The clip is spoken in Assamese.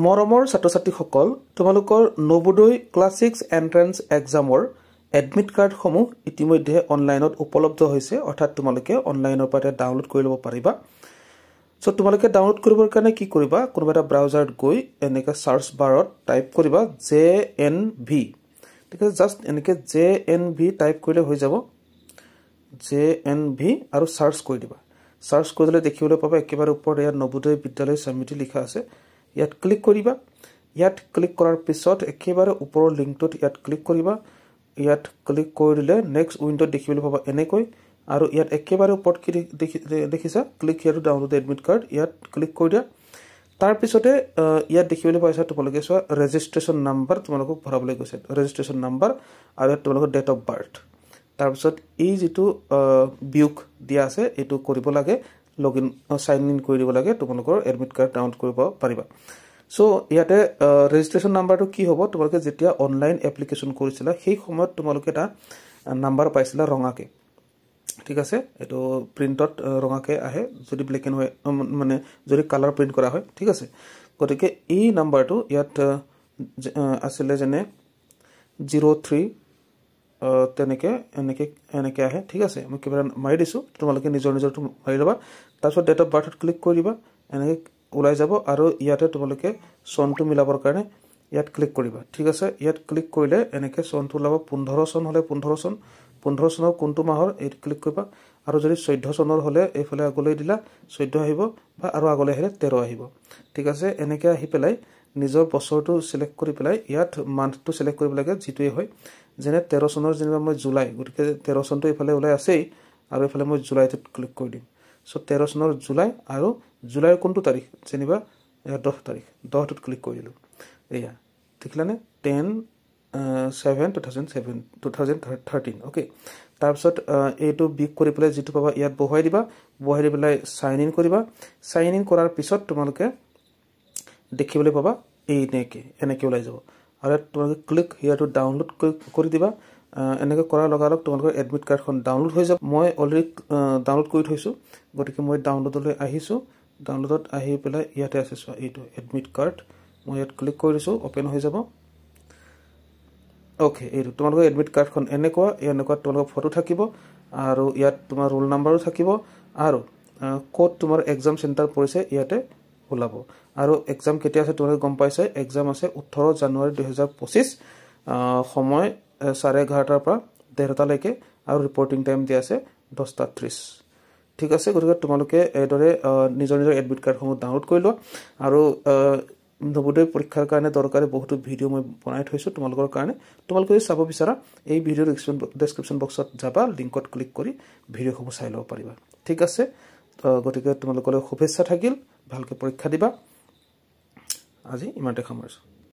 মৰমৰ ছাত্ৰ-ছাত্ৰীসকল তোমালোকৰ নবোদয় ক্লাছ 6 এন্ট্ৰেন্স এক্সামৰ এডমিট কাৰ্ড সমূহ ইতিমধ্যে অনলাইনত উপলব্ধ হৈছে অৰ্থাৎ তোমালোকে অনলাইনৰ পৰা ডাউনলোড কৰি ল'ব পাৰিবা সো তোমালোকে ডাউনলোড কৰিবৰ কাৰণে কি কৰিবা কোনোবা এটা ব্ৰাউজাৰত গৈ এনেকা সাৰ্চ বাৰত টাইপ কৰিবা JNV ঠিক আছে জাস্ট এনেকে JNV টাইপ কৰিলে হৈ যাব JNV আৰু সাৰ্চ কৰি দিবা সাৰ্চ কৰিলে দেখিবলৈ পাবা একেবাৰে ওপৰত ইয়াত নবোদয় বিদ্যালয় সমিতি লিখা আছে ইয়াত ক্লিক কৰিবা ইয়াত ক্লিক কৰাৰ পিছত একেবাৰে ওপৰৰ লিংকটোত ইয়াত ক্লিক কৰিবা ইয়াত ক্লিক কৰিলে নেক্সট উইন্ডোত দেখিবলৈ পাবা এনেকৈ আৰু ইয়াত একেবাৰে ওপৰত কি দেখিছা click here to download admit card ইয়াত ক্লিক কৰি দিয়া তাৰ পিছতে ইয়াত দেখিবলৈ পাইছা তোমালোকে চোৱা ৰেজিষ্ট্ৰেচন নাম্বাৰ তোমালোকক ভৰাবলৈ গৈছে ৰেজিষ্ট্ৰেচন নাম্বাৰ আৰু তোমালোকৰ ডেট অফ বাৰ্থ তাৰ পিছত এই যেটো বিউক দিয়া আছে এটো কৰিব লাগে লগইন সাইন ইন কৰি দিব লাগে তোমালোকৰ এডমিট কাৰ্ড ডাউনলোড কৰিব পাৰিবা সো ইয়াতে ৰেজিষ্ট্ৰেচন নাম্বাৰটো কি হ'ব তোমালোকে যেতিয়া অনলাইন এপ্লিকেশন কৰিছিলা সেই সময়ত তোমালোকে এটা নাম্বাৰ পাইছিলা ৰঙাকে ঠিক আছে এটো প্ৰিন্টত ৰঙাকে আহে যদি ব্ল্যাক এন্ড হোৱাইট মানে যদি কালাৰ প্ৰিন্ট কৰা হয় ঠিক আছে গতিকে এই নাম্বাৰটো ইয়াত আসলে জনে 03 তেনেকে এনেকে আহে ঠিক আছে মই কিবা মাৰি দিছো তোমালোকে নিজৰ মাৰি লবা তাৰপিছত ডেট অফ বাৰ্থত ক্লিক কৰিবা এনেকে ওলাই যাব আৰু ইয়াতে তোমালোকে সনটো মিলাবৰ কাৰণে ইয়াত ক্লিক কৰিবা ঠিক আছে ইয়াত ক্লিক কৰিলে এনেকে সনটো ওলাব 15 সন হলে 15 সনৰ কোনটো মাহৰ এই ক্লিক কৰিবা আৰু যদি 14 সনৰ হলে এইফালে আগলৈ দিলা 14 আহিব বা আৰু আগলৈ আহিলে 13 আহিব ঠিক আছে এনেকে আহি পেলাই নিজৰ বছৰটো সিলেক্ট কৰি পেলাই ইয়াত মান্থটো সিলেক্ট কৰিব লাগে যেটোই হয় যেনে 13 সনৰ যেনিবা মই জুলাই গতিকে 13 সনটো এইফালে ওলাই আছে আৰু এইফালে মই জুলাইত ক্লিক কৰি দিম সো 13 সনৰ জুলাই আৰু জুলাইৰ কোনটো তাৰিখ যেনিবা 10 তাৰিখ 10 ত ক্লিক কৰি দিলো এয়া দেখিলানে 10/7/2013 ওকে তাৰপিছত এটো বিক কৰি পেলাই যেটো পাবা ইয়াত বহাই দিবা বহাই দি পেলাই সাইন ইন কৰিবা সাইন ইন কৰাৰ পিছত তোমালোকে দেখিবলৈ পাবা এই এনেকে ওলাই যাব আৰু তোমালোকে ক্লিক হিয়াৰ টু ডাউনলোড কৰি দিবা এনেকে কৰাৰ লগালগ তোমালোকৰ এডমিট কাৰ্ডখন ডাউনলোড হৈ যাব মই অলৰেডি ডাউনলোড কৰি থৈছো গতিকে মই ডাউনলোডলৈ আহিছো ডাউনলোডত আহি পেলাই ইয়াতে আছে সো এইটো এডমিট কাৰ্ড মই ইয়াত ক্লিক কৰি দিছো ওপেন হৈ যাব ওকে এইটো তোমালোকৰ এডমিট কাৰ্ডখন এনেকুৱা তোমালোকৰ ফটো থাকিব আৰু ইয়াত তোমাৰ ৰোল নাম্বাৰো থাকিব আৰু কোড তোমাৰ এক্সাম সেন্টাৰ পৰিছে ইয়াতে ওলাব আৰু এক্সাম কেতিয়া আছে তোমালোকে গম পাইছে এক্সাম আছে 18 জানুৱাৰী 2025 সময় 11:30 ৰ পৰা 1:30 লৈকে আৰু ৰিপৰ্টিং টাইম দিয়া আছে 10:30 ঠিক আছে গতিকে তোমালোকে এদৰে নিজৰ এডমিট কাৰ্ডসমূহ ডাউনলোড কৰি লোৱা আৰু নবোদয় পৰীক্ষাৰ কাৰণে দৰকাৰী বহুত ভিডিও মই বনাই থৈছো তোমালোকৰ কাৰণে তোমালোকে যদি চাব বিচাৰা এই ভিডিওৰ ডেসক্ৰিপচন বক্সত যাবা লিংকত ক্লিক কৰি ভিডিওসমূহ চাই লব পাৰিবা ঠিক আছে গতিকে তোমালোকলৈ শুভেচ্ছা থাকিল ভালকে পৰীক্ষা দিবা আজি ইমানতে সামৰিছো